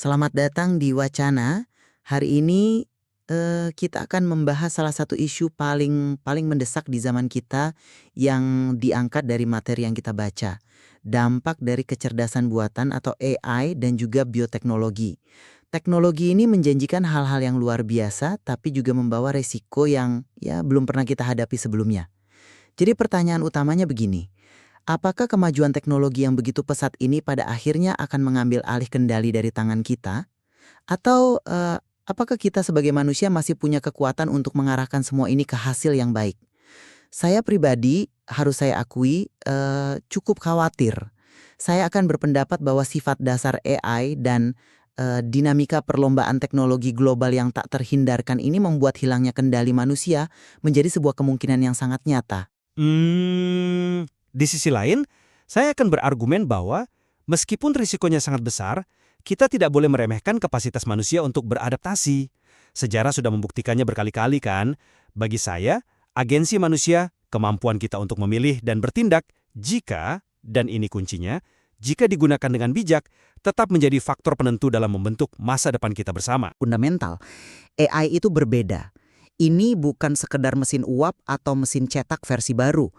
Selamat datang di Wacana. Hari ini kita akan membahas salah satu isu paling paling mendesak di zaman kita yang diangkat dari materi yang kita baca. Dampak dari kecerdasan buatan atau AI dan juga bioteknologi. Teknologi ini menjanjikan hal-hal yang luar biasa tapi juga membawa resiko yang ya belum pernah kita hadapi sebelumnya. Jadi pertanyaan utamanya begini. Apakah kemajuan teknologi yang begitu pesat ini pada akhirnya akan mengambil alih kendali dari tangan kita? Atau, apakah kita sebagai manusia masih punya kekuatan untuk mengarahkan semua ini ke hasil yang baik? Saya pribadi, harus saya akui, cukup khawatir. Saya akan berpendapat bahwa sifat dasar AI dan, dinamika perlombaan teknologi global yang tak terhindarkan ini membuat hilangnya kendali manusia menjadi sebuah kemungkinan yang sangat nyata. Di sisi lain, saya akan berargumen bahwa meskipun risikonya sangat besar, kita tidak boleh meremehkan kapasitas manusia untuk beradaptasi. Sejarah sudah membuktikannya berkali-kali kan? Bagi saya, agensi manusia, kemampuan kita untuk memilih dan bertindak, jika, dan ini kuncinya, jika digunakan dengan bijak, tetap menjadi faktor penentu dalam membentuk masa depan kita bersama. Fundamental, AI itu berbeda. Ini bukan sekedar mesin uap atau mesin cetak versi baru.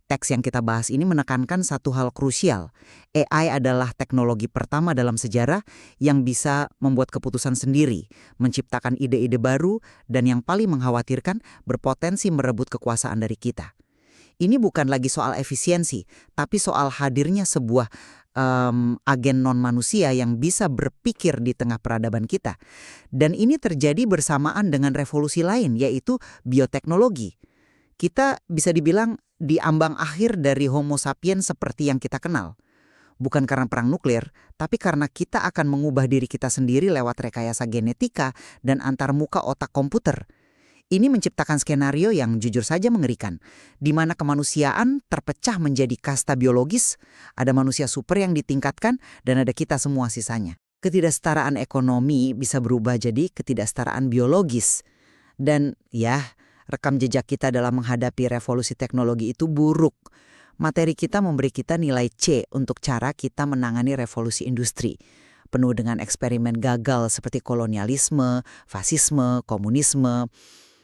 Teks yang kita bahas ini menekankan satu hal krusial. AI adalah teknologi pertama dalam sejarah yang bisa membuat keputusan sendiri, menciptakan ide-ide baru, dan yang paling mengkhawatirkan berpotensi merebut kekuasaan dari kita. Ini bukan lagi soal efisiensi, tapi soal hadirnya sebuah agen non-manusia yang bisa berpikir di tengah peradaban kita. Dan ini terjadi bersamaan dengan revolusi lain, yaitu bioteknologi. Kita bisa dibilang di ambang akhir dari Homo sapiens seperti yang kita kenal. Bukan karena perang nuklir, tapi karena kita akan mengubah diri kita sendiri lewat rekayasa genetika dan antarmuka otak komputer. Ini menciptakan skenario yang jujur saja mengerikan, di mana kemanusiaan terpecah menjadi kasta biologis, ada manusia super yang ditingkatkan, dan ada kita semua sisanya. Ketidaksetaraan ekonomi bisa berubah jadi ketidaksetaraan biologis. Dan ya, rekam jejak kita dalam menghadapi revolusi teknologi itu buruk. Materi kita memberi kita nilai C untuk cara kita menangani revolusi industri. Penuh dengan eksperimen gagal seperti kolonialisme, fasisme, komunisme.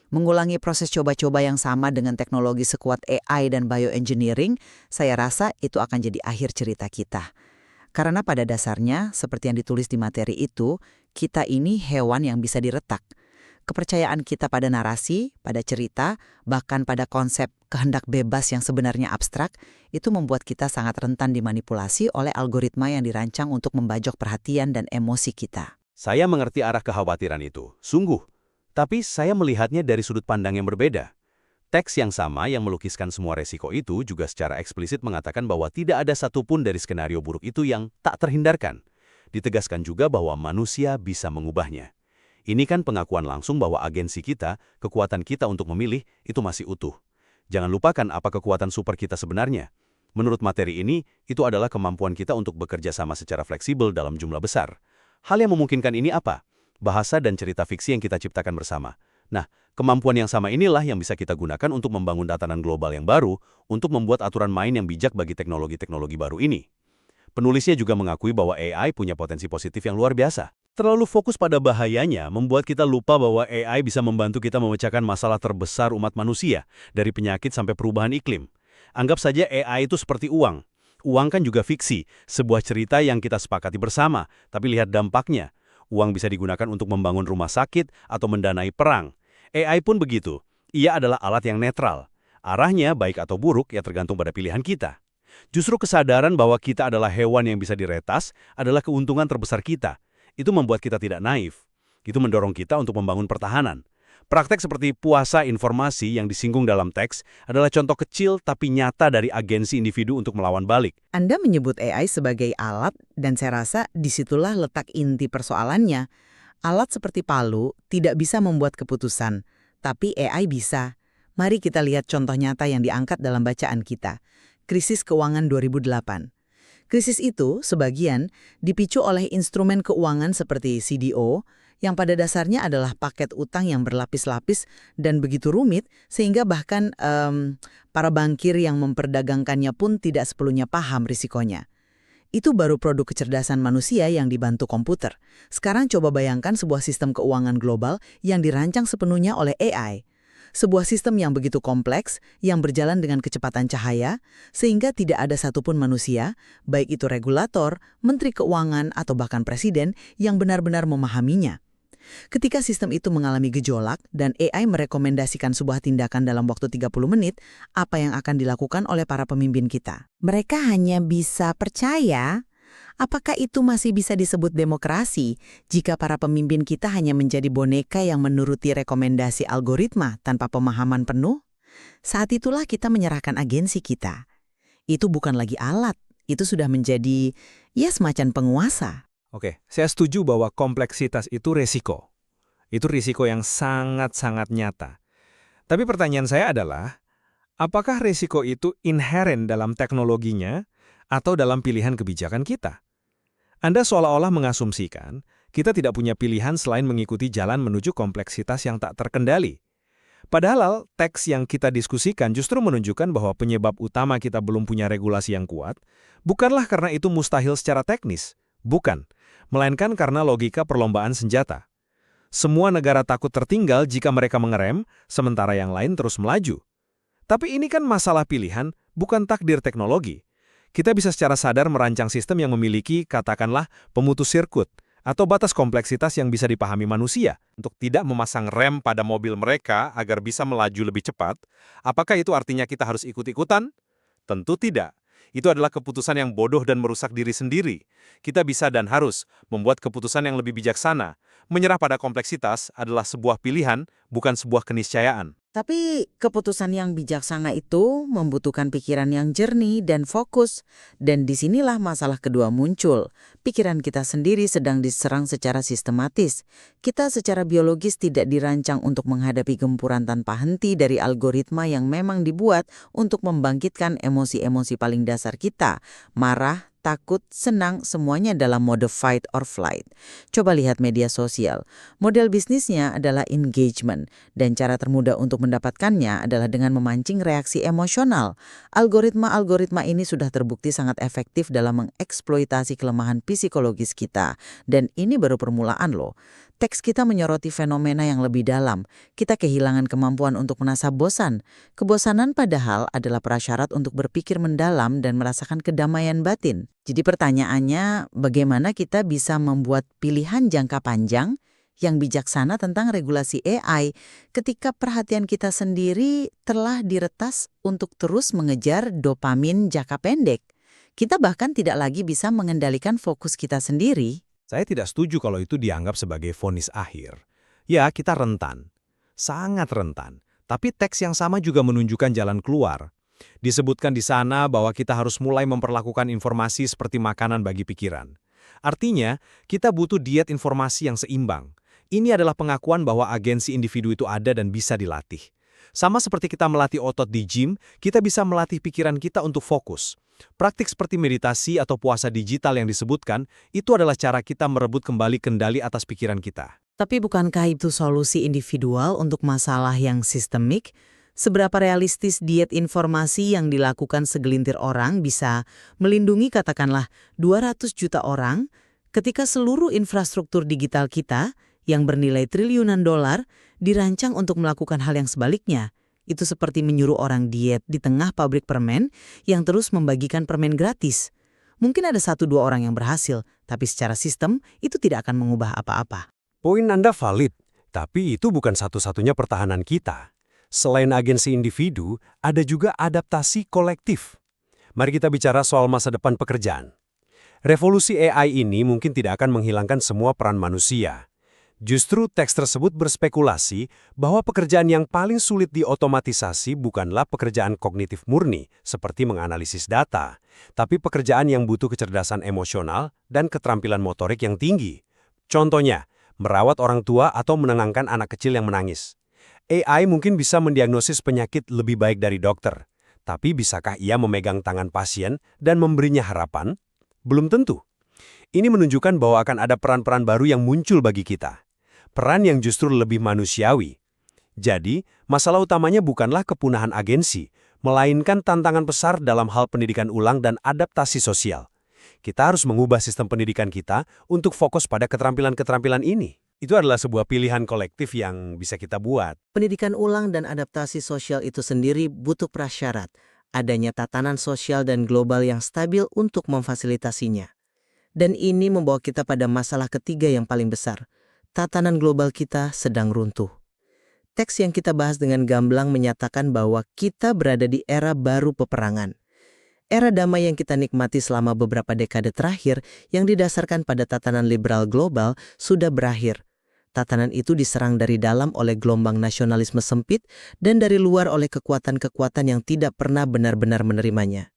Mengulangi proses coba-coba yang sama dengan teknologi sekuat AI dan bioengineering, saya rasa itu akan jadi akhir cerita kita. Karena pada dasarnya, seperti yang ditulis di materi itu, kita ini hewan yang bisa diretak. Kepercayaan kita pada narasi, pada cerita, bahkan pada konsep kehendak bebas yang sebenarnya abstrak, itu membuat kita sangat rentan dimanipulasi oleh algoritma yang dirancang untuk membajak perhatian dan emosi kita. Saya mengerti arah kekhawatiran itu, sungguh. Tapi saya melihatnya dari sudut pandang yang berbeda. Teks yang sama yang melukiskan semua resiko itu juga secara eksplisit mengatakan bahwa tidak ada satupun dari skenario buruk itu yang tak terhindarkan. Ditegaskan juga bahwa manusia bisa mengubahnya. Ini kan pengakuan langsung bahwa agensi kita, kekuatan kita untuk memilih, itu masih utuh. Jangan lupakan apa kekuatan super kita sebenarnya. Menurut materi ini, itu adalah kemampuan kita untuk bekerja sama secara fleksibel dalam jumlah besar. Hal yang memungkinkan ini apa? Bahasa dan cerita fiksi yang kita ciptakan bersama. Nah, kemampuan yang sama inilah yang bisa kita gunakan untuk membangun tatanan global yang baru, untuk membuat aturan main yang bijak bagi teknologi-teknologi baru ini. Penulisnya juga mengakui bahwa AI punya potensi positif yang luar biasa. Terlalu fokus pada bahayanya membuat kita lupa bahwa AI bisa membantu kita memecahkan masalah terbesar umat manusia, dari penyakit sampai perubahan iklim. Anggap saja AI itu seperti uang. Uang kan juga fiksi, sebuah cerita yang kita sepakati bersama, tapi lihat dampaknya. Uang bisa digunakan untuk membangun rumah sakit atau mendanai perang. AI pun begitu. Ia adalah alat yang netral. Arahnya, baik atau buruk, ya tergantung pada pilihan kita. Justru kesadaran bahwa kita adalah hewan yang bisa diretas adalah keuntungan terbesar kita. Itu membuat kita tidak naif. Itu mendorong kita untuk membangun pertahanan. Praktek seperti puasa informasi yang disinggung dalam teks adalah contoh kecil tapi nyata dari agensi individu untuk melawan balik. Anda menyebut AI sebagai alat, dan saya rasa disitulah letak inti persoalannya. Alat seperti palu tidak bisa membuat keputusan, tapi AI bisa. Mari kita lihat contoh nyata yang diangkat dalam bacaan kita. Krisis keuangan 2008. Krisis itu sebagian dipicu oleh instrumen keuangan seperti CDO, yang pada dasarnya adalah paket utang yang berlapis-lapis dan begitu rumit sehingga bahkan para bankir yang memperdagangkannya pun tidak sepenuhnya paham risikonya. Itu baru produk kecerdasan manusia yang dibantu komputer. Sekarang coba bayangkan sebuah sistem keuangan global yang dirancang sepenuhnya oleh AI. Sebuah sistem yang begitu kompleks, yang berjalan dengan kecepatan cahaya, sehingga tidak ada satupun manusia, baik itu regulator, menteri keuangan, atau bahkan presiden, yang benar-benar memahaminya. Ketika sistem itu mengalami gejolak dan AI merekomendasikan sebuah tindakan dalam waktu 30 menit, apa yang akan dilakukan oleh para pemimpin kita? Mereka hanya bisa percaya. Apakah itu masih bisa disebut demokrasi jika para pemimpin kita hanya menjadi boneka yang menuruti rekomendasi algoritma tanpa pemahaman penuh? Saat itulah kita menyerahkan agensi kita. Itu bukan lagi alat, itu sudah menjadi semacam penguasa. Oke, saya setuju bahwa kompleksitas itu resiko. Itu risiko yang sangat-sangat nyata. Tapi pertanyaan saya adalah, apakah risiko itu inheren dalam teknologinya atau dalam pilihan kebijakan kita? Anda seolah-olah mengasumsikan kita tidak punya pilihan selain mengikuti jalan menuju kompleksitas yang tak terkendali. Padahal teks yang kita diskusikan justru menunjukkan bahwa penyebab utama kita belum punya regulasi yang kuat bukanlah karena itu mustahil secara teknis. Bukan, melainkan karena logika perlombaan senjata. Semua negara takut tertinggal jika mereka mengerem, sementara yang lain terus melaju. Tapi ini kan masalah pilihan, bukan takdir teknologi. Kita bisa secara sadar merancang sistem yang memiliki, katakanlah, pemutus sirkuit, atau batas kompleksitas yang bisa dipahami manusia. Untuk tidak memasang rem pada mobil mereka agar bisa melaju lebih cepat, apakah itu artinya kita harus ikut-ikutan? Tentu tidak. Itu adalah keputusan yang bodoh dan merusak diri sendiri. Kita bisa dan harus membuat keputusan yang lebih bijaksana. Menyerah pada kompleksitas adalah sebuah pilihan, bukan sebuah keniscayaan. Tapi keputusan yang bijaksana itu membutuhkan pikiran yang jernih dan fokus. Dan disinilah masalah kedua muncul. Pikiran kita sendiri sedang diserang secara sistematis. Kita secara biologis tidak dirancang untuk menghadapi gempuran tanpa henti dari algoritma yang memang dibuat untuk membangkitkan emosi-emosi paling dasar kita. Marah, takut, senang, semuanya dalam mode fight or flight. Coba lihat media sosial. Model bisnisnya adalah engagement, dan cara termudah untuk mendapatkannya adalah dengan memancing reaksi emosional. Algoritma-algoritma ini sudah terbukti sangat efektif dalam mengeksploitasi kelemahan psikologis kita. Dan ini baru permulaan loh. Teks kita menyoroti fenomena yang lebih dalam. Kita kehilangan kemampuan untuk menasah bosan. Kebosanan padahal adalah prasyarat untuk berpikir mendalam dan merasakan kedamaian batin. Jadi pertanyaannya, bagaimana kita bisa membuat pilihan jangka panjang yang bijaksana tentang regulasi AI ketika perhatian kita sendiri telah diretas untuk terus mengejar dopamin jangka pendek? Kita bahkan tidak lagi bisa mengendalikan fokus kita sendiri. Saya tidak setuju kalau itu dianggap sebagai vonis akhir. Ya, kita rentan. Sangat rentan. Tapi teks yang sama juga menunjukkan jalan keluar. Disebutkan di sana bahwa kita harus mulai memperlakukan informasi seperti makanan bagi pikiran. Artinya, kita butuh diet informasi yang seimbang. Ini adalah pengakuan bahwa agensi individu itu ada dan bisa dilatih. Sama seperti kita melatih otot di gym, kita bisa melatih pikiran kita untuk fokus. Praktik seperti meditasi atau puasa digital yang disebutkan, itu adalah cara kita merebut kembali kendali atas pikiran kita. Tapi bukankah itu solusi individual untuk masalah yang sistemik? Seberapa realistis diet informasi yang dilakukan segelintir orang bisa melindungi katakanlah 200 juta orang ketika seluruh infrastruktur digital kita yang bernilai triliunan dolar dirancang untuk melakukan hal yang sebaliknya? Itu seperti menyuruh orang diet di tengah pabrik permen yang terus membagikan permen gratis. Mungkin ada 1-2 orang yang berhasil, tapi secara sistem itu tidak akan mengubah apa-apa. Poin Anda valid, tapi itu bukan satu-satunya pertahanan kita. Selain agensi individu, ada juga adaptasi kolektif. Mari kita bicara soal masa depan pekerjaan. Revolusi AI ini mungkin tidak akan menghilangkan semua peran manusia. Justru teks tersebut berspekulasi bahwa pekerjaan yang paling sulit diotomatisasi bukanlah pekerjaan kognitif murni, seperti menganalisis data, tapi pekerjaan yang butuh kecerdasan emosional dan keterampilan motorik yang tinggi. Contohnya, merawat orang tua atau menenangkan anak kecil yang menangis. AI mungkin bisa mendiagnosis penyakit lebih baik dari dokter, tapi bisakah ia memegang tangan pasien dan memberinya harapan? Belum tentu. Ini menunjukkan bahwa akan ada peran-peran baru yang muncul bagi kita. Peran yang justru lebih manusiawi. Jadi, masalah utamanya bukanlah kepunahan agensi, melainkan tantangan besar dalam hal pendidikan ulang dan adaptasi sosial. Kita harus mengubah sistem pendidikan kita untuk fokus pada keterampilan-keterampilan ini. Itu adalah sebuah pilihan kolektif yang bisa kita buat. Pendidikan ulang dan adaptasi sosial itu sendiri butuh prasyarat, adanya tatanan sosial dan global yang stabil untuk memfasilitasinya. Dan ini membawa kita pada masalah ketiga yang paling besar. Tatanan global kita sedang runtuh. Teks yang kita bahas dengan gamblang menyatakan bahwa kita berada di era baru peperangan. Era damai yang kita nikmati selama beberapa dekade terakhir yang didasarkan pada tatanan liberal global sudah berakhir. Tatanan itu diserang dari dalam oleh gelombang nasionalisme sempit dan dari luar oleh kekuatan-kekuatan yang tidak pernah benar-benar menerimanya.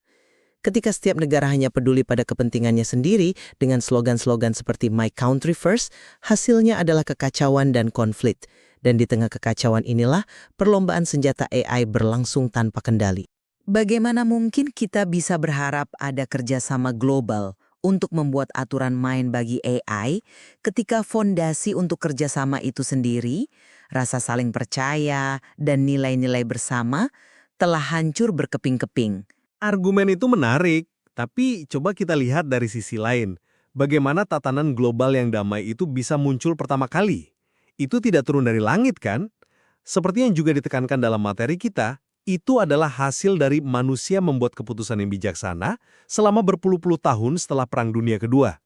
Ketika setiap negara hanya peduli pada kepentingannya sendiri dengan slogan-slogan seperti My Country First, hasilnya adalah kekacauan dan konflik. Dan di tengah kekacauan inilah perlombaan senjata AI berlangsung tanpa kendali. Bagaimana mungkin kita bisa berharap ada kerjasama global untuk membuat aturan main bagi AI ketika fondasi untuk kerjasama itu sendiri, rasa saling percaya, dan nilai-nilai bersama telah hancur berkeping-keping? Argumen itu menarik, tapi coba kita lihat dari sisi lain. Bagaimana tatanan global yang damai itu bisa muncul pertama kali? Itu tidak turun dari langit kan? Seperti yang juga ditekankan dalam materi kita, itu adalah hasil dari manusia membuat keputusan yang bijaksana selama berpuluh-puluh tahun setelah Perang Dunia Kedua.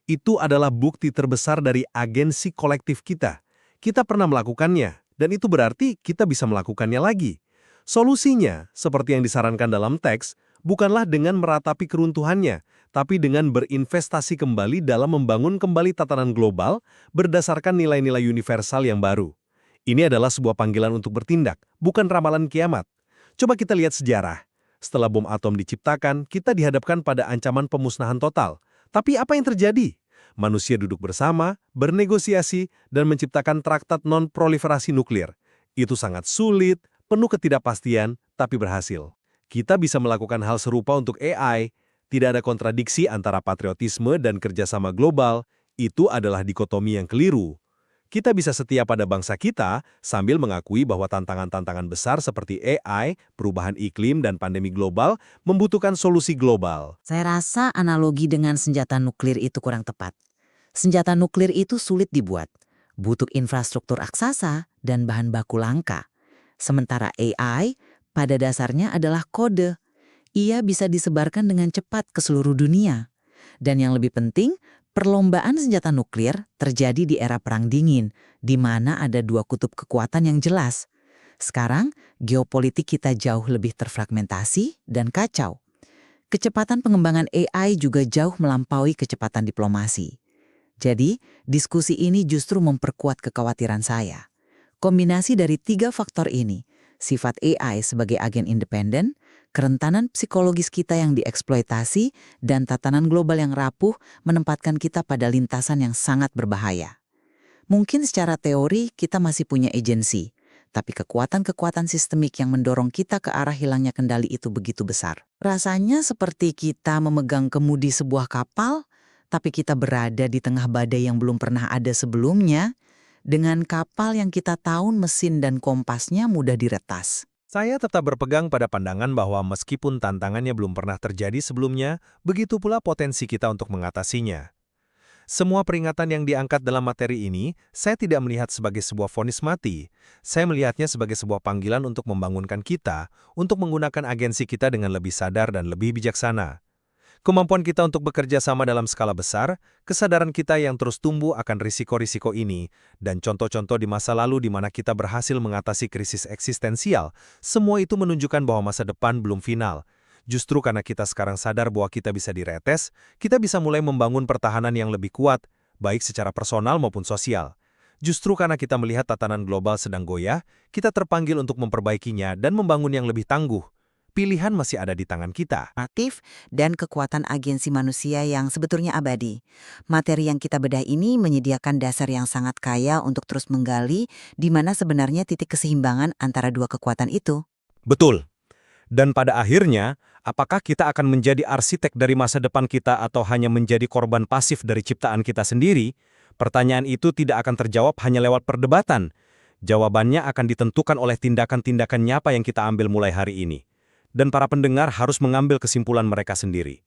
Itu adalah bukti terbesar dari agensi kolektif kita. Kita pernah melakukannya, dan itu berarti kita bisa melakukannya lagi. Solusinya, seperti yang disarankan dalam teks, bukanlah dengan meratapi keruntuhannya, tapi dengan berinvestasi kembali dalam membangun kembali tatanan global berdasarkan nilai-nilai universal yang baru. Ini adalah sebuah panggilan untuk bertindak, bukan ramalan kiamat. Coba kita lihat sejarah. Setelah bom atom diciptakan, kita dihadapkan pada ancaman pemusnahan total. Tapi apa yang terjadi? Manusia duduk bersama, bernegosiasi, dan menciptakan traktat non-proliferasi nuklir. Itu sangat sulit, penuh ketidakpastian, tapi berhasil. Kita bisa melakukan hal serupa untuk AI. Tidak ada kontradiksi antara patriotisme dan kerjasama global. Itu adalah dikotomi yang keliru. Kita bisa setia pada bangsa kita sambil mengakui bahwa tantangan-tantangan besar seperti AI, perubahan iklim, dan pandemi global membutuhkan solusi global. Saya rasa analogi dengan senjata nuklir itu kurang tepat. Senjata nuklir itu sulit dibuat, butuh infrastruktur aksasa dan bahan baku langka. Sementara AI pada dasarnya adalah kode. Ia bisa disebarkan dengan cepat ke seluruh dunia. Dan yang lebih penting, perlombaan senjata nuklir terjadi di era Perang Dingin, di mana ada dua kutub kekuatan yang jelas. Sekarang, geopolitik kita jauh lebih terfragmentasi dan kacau. Kecepatan pengembangan AI juga jauh melampaui kecepatan diplomasi. Jadi, diskusi ini justru memperkuat kekhawatiran saya. Kombinasi dari tiga faktor ini, sifat AI sebagai agen independen, kerentanan psikologis kita yang dieksploitasi, dan tatanan global yang rapuh menempatkan kita pada lintasan yang sangat berbahaya. Mungkin secara teori kita masih punya agensi, tapi kekuatan-kekuatan sistemik yang mendorong kita ke arah hilangnya kendali itu begitu besar. Rasanya seperti kita memegang kemudi sebuah kapal, tapi kita berada di tengah badai yang belum pernah ada sebelumnya, dengan kapal yang kita tahu mesin dan kompasnya mudah diretas. Saya tetap berpegang pada pandangan bahwa meskipun tantangannya belum pernah terjadi sebelumnya, begitu pula potensi kita untuk mengatasinya. Semua peringatan yang diangkat dalam materi ini, saya tidak melihat sebagai sebuah vonis mati. Saya melihatnya sebagai sebuah panggilan untuk membangunkan kita, untuk menggunakan agensi kita dengan lebih sadar dan lebih bijaksana. Kemampuan kita untuk bekerja sama dalam skala besar, kesadaran kita yang terus tumbuh akan risiko-risiko ini, dan contoh-contoh di masa lalu di mana kita berhasil mengatasi krisis eksistensial, semua itu menunjukkan bahwa masa depan belum final. Justru karena kita sekarang sadar bahwa kita bisa diretes, kita bisa mulai membangun pertahanan yang lebih kuat, baik secara personal maupun sosial. Justru karena kita melihat tatanan global sedang goyah, kita terpanggil untuk memperbaikinya dan membangun yang lebih tangguh. Pilihan masih ada di tangan kita. Aktif dan kekuatan agensi manusia yang sebetulnya abadi. Materi yang kita bedah ini menyediakan dasar yang sangat kaya untuk terus menggali di mana sebenarnya titik keseimbangan antara dua kekuatan itu. Betul. Dan pada akhirnya, apakah kita akan menjadi arsitek dari masa depan kita atau hanya menjadi korban pasif dari ciptaan kita sendiri? Pertanyaan itu tidak akan terjawab hanya lewat perdebatan. Jawabannya akan ditentukan oleh tindakan-tindakan nyata yang kita ambil mulai hari ini. Dan para pendengar harus mengambil kesimpulan mereka sendiri.